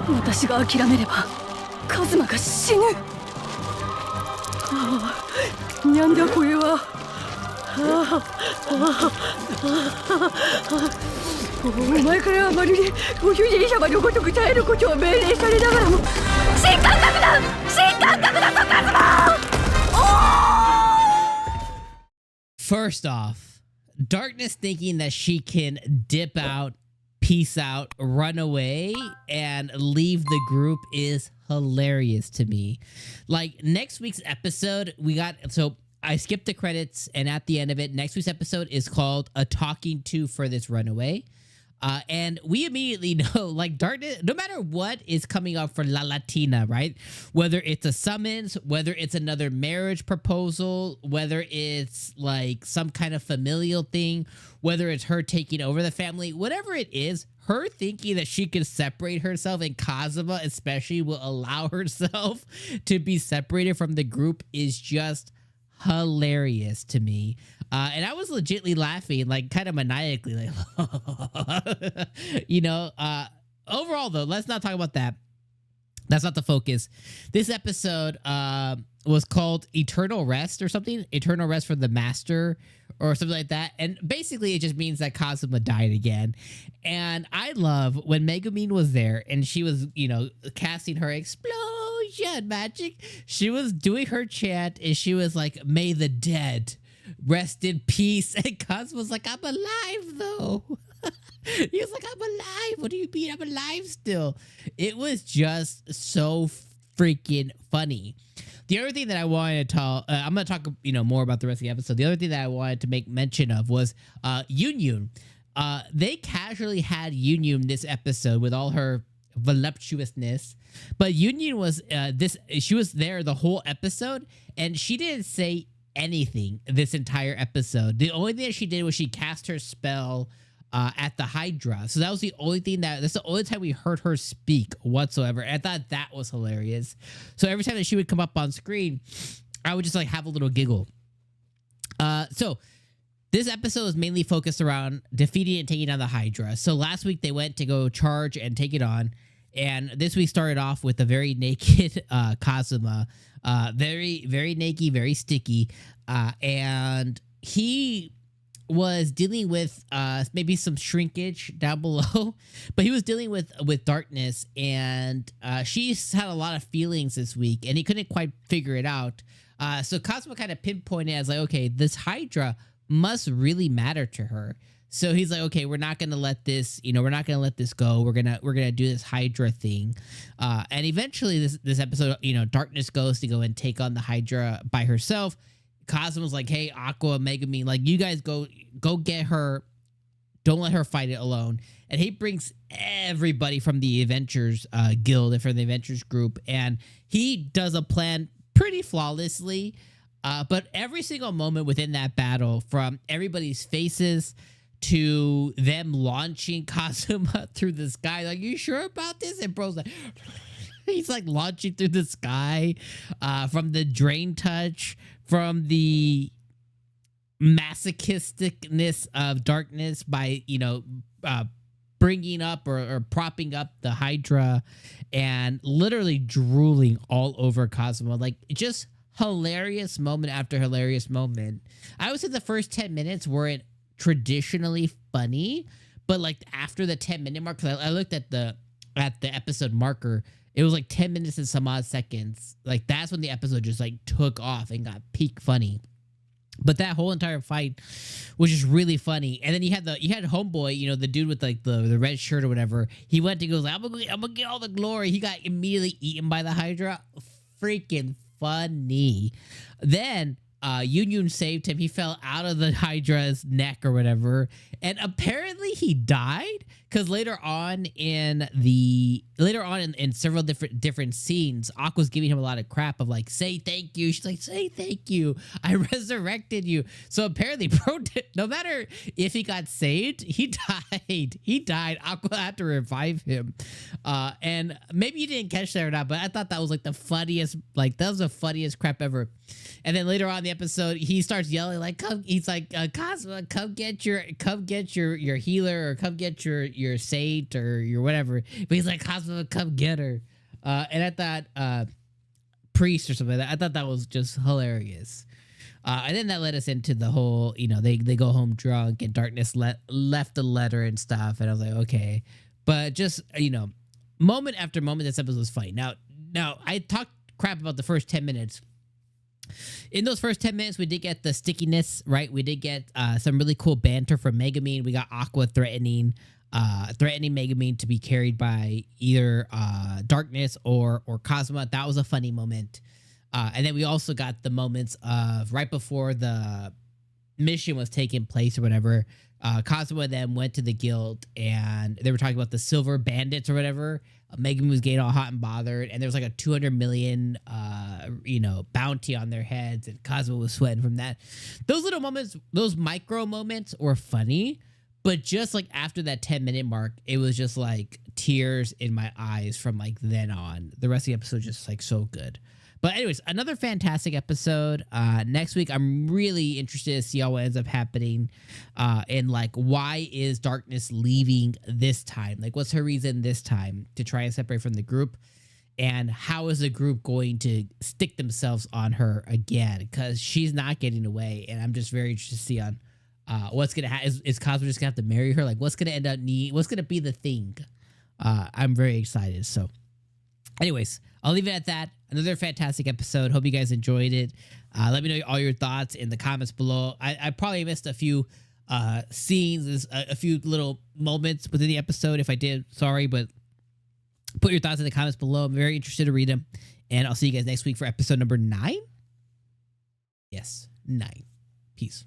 私が諦めればカズマが死ぬ。なんだこれは。お前からあまりにご主人様のごとく耐えることを命令されながらも、新感覚だ、新感覚だぞカズマ。First off, Darkness thinking that she can dip out, peace out, run away, and leave the group is hilarious to me. Like, next week's episode, so I skipped the credits, and at the end of it, next week's episode is called A Talking To for This Runaway. And we immediately know, like, Darkness, no matter what is coming up for La Latina, right? Whether it's a summons, whether it's another marriage proposal, whether it's like some kind of familial thing, whether it's her taking over the family, whatever it is, her thinking that she can separate herself, and Kazuma especially will allow herself to be separated from the group, is just hilarious to me. And I was legitly laughing, like kind of maniacally, like, you know, overall though, let's not talk about that. That's not the focus. This episode was called Eternal Rest or something. Eternal Rest for the Master or something like that. And basically it just means that Kazuma died again. And I love when Megumin was there and she was, you know, casting her explosion magic. She was doing her chant and she was like, "May the dead rest in peace." And Kazuma's like, "I'm alive though." He was like, "I'm alive. What do you mean I'm alive still?" It was just so freaking funny. The other thing that I wanted to tell, I'm going to talk, you know, more about the rest of the episode. The other thing that I wanted to make mention of was Yunyun. They casually had Yunyun this episode with all her voluptuousness, but Yunyun was she was there the whole episode, and she didn't say anything this entire episode. The only thing that she did was she cast her spell at the Hydra. So that was the only thing that's the only time we heard her speak whatsoever. And I thought that was hilarious. So every time that she would come up on screen, I would just like have a little giggle. So this episode is mainly focused around defeating and taking down the Hydra. So last week they went to go charge and take it on. And this week started off with a very naked Kazuma. Very, very naked, very sticky. And he was dealing with maybe some shrinkage down below, but he was dealing with Darkness, and she's had a lot of feelings this week, and he couldn't quite figure it out. So Kazuma kind of pinpointed as like, okay, this Hydra must really matter to her. So he's like, okay, we're not gonna let this, you know, we're not gonna let this go. We're gonna do this Hydra thing, and eventually this episode, you know, Darkness goes to go and take on the Hydra by herself. Kazuma's like, "Hey, Aqua, Megumin, like, you guys go get her. Don't let her fight it alone." And he brings everybody from the Adventures Guild and from the Adventures group, and he does a plan pretty flawlessly. But every single moment within that battle, from everybody's faces to them launching Kazuma through the sky, like, "You sure about this?" And bro's like, he's like launching through the sky, from the drain touch, from the masochisticness of Darkness by, you know, bringing up or propping up the Hydra, and literally drooling all over Kazuma. Like, just hilarious moment after hilarious moment. I would say the first 10 minutes weren't traditionally funny, but like after the 10-minute mark, 'cause I looked at the episode marker, it was like 10 minutes and some odd seconds. Like, that's when the episode just like took off and got peak funny. But that whole entire fight was just really funny. And then you had Homeboy, you know, the dude with like the red shirt or whatever. He went to go like, I'm gonna get all the glory. He got immediately eaten by the Hydra. Freaking funny. Then Yunyun saved him. He fell out of the Hydra's neck or whatever, and apparently he died, because later on in several different scenes, Aqua's giving him a lot of crap of like, "Say thank you." She's like, "Say thank you. I resurrected you." So apparently, bro, no matter if he got saved, he died. He died. Aqua had to revive him. And maybe you didn't catch that or not, but I thought that was like the funniest. Like, that was the funniest crap ever. And then later on in the episode, he starts yelling like, "Come!" He's like, "Kazuma, come get your healer, or come get your your saint or your whatever. But he's like, Kazuma, come get her. And I thought priest or something like that. I thought that was just hilarious. And then that led us into the whole, they go home drunk and Darkness left a letter and stuff. And I was like, okay. But just, moment after moment, this episode was funny. Now I talked crap about the first 10 minutes. In those first 10 minutes, we did get the stickiness, right? We did get some really cool banter from Megumin. We got Aqua threatening Megumin to be carried by either Darkness or Kazuma. That was a funny moment. And then we also got the moments of right before the mission was taking place or whatever. Kazuma then went to the guild and they were talking about the silver bandits or whatever. Megumin was getting all hot and bothered, and there was like a 200 million, bounty on their heads, and Kazuma was sweating from that. Those little moments, those micro moments were funny, but just like after that 10-minute mark, it was just like tears in my eyes from like then on. The rest of the episode was just like so good. But anyways, another fantastic episode. Next week, I'm really interested to see how what ends up happening. And like, why is Darkness leaving this time? Like, what's her reason this time to try and separate from the group? And how is the group going to stick themselves on her again? Because she's not getting away. And I'm just very interested to see on what's going to happen. Is Cosmo just going to have to marry her? Like, what's going to end up what's going to be the thing? I'm very excited. So anyways, I'll leave it at that. Another fantastic episode. Hope you guys enjoyed it. Let me know all your thoughts in the comments below. I probably missed a few scenes, a few little moments within the episode. If I did, sorry, but put your thoughts in the comments below. I'm very interested to read them. And I'll see you guys next week for episode number 9. Yes, 9. Peace.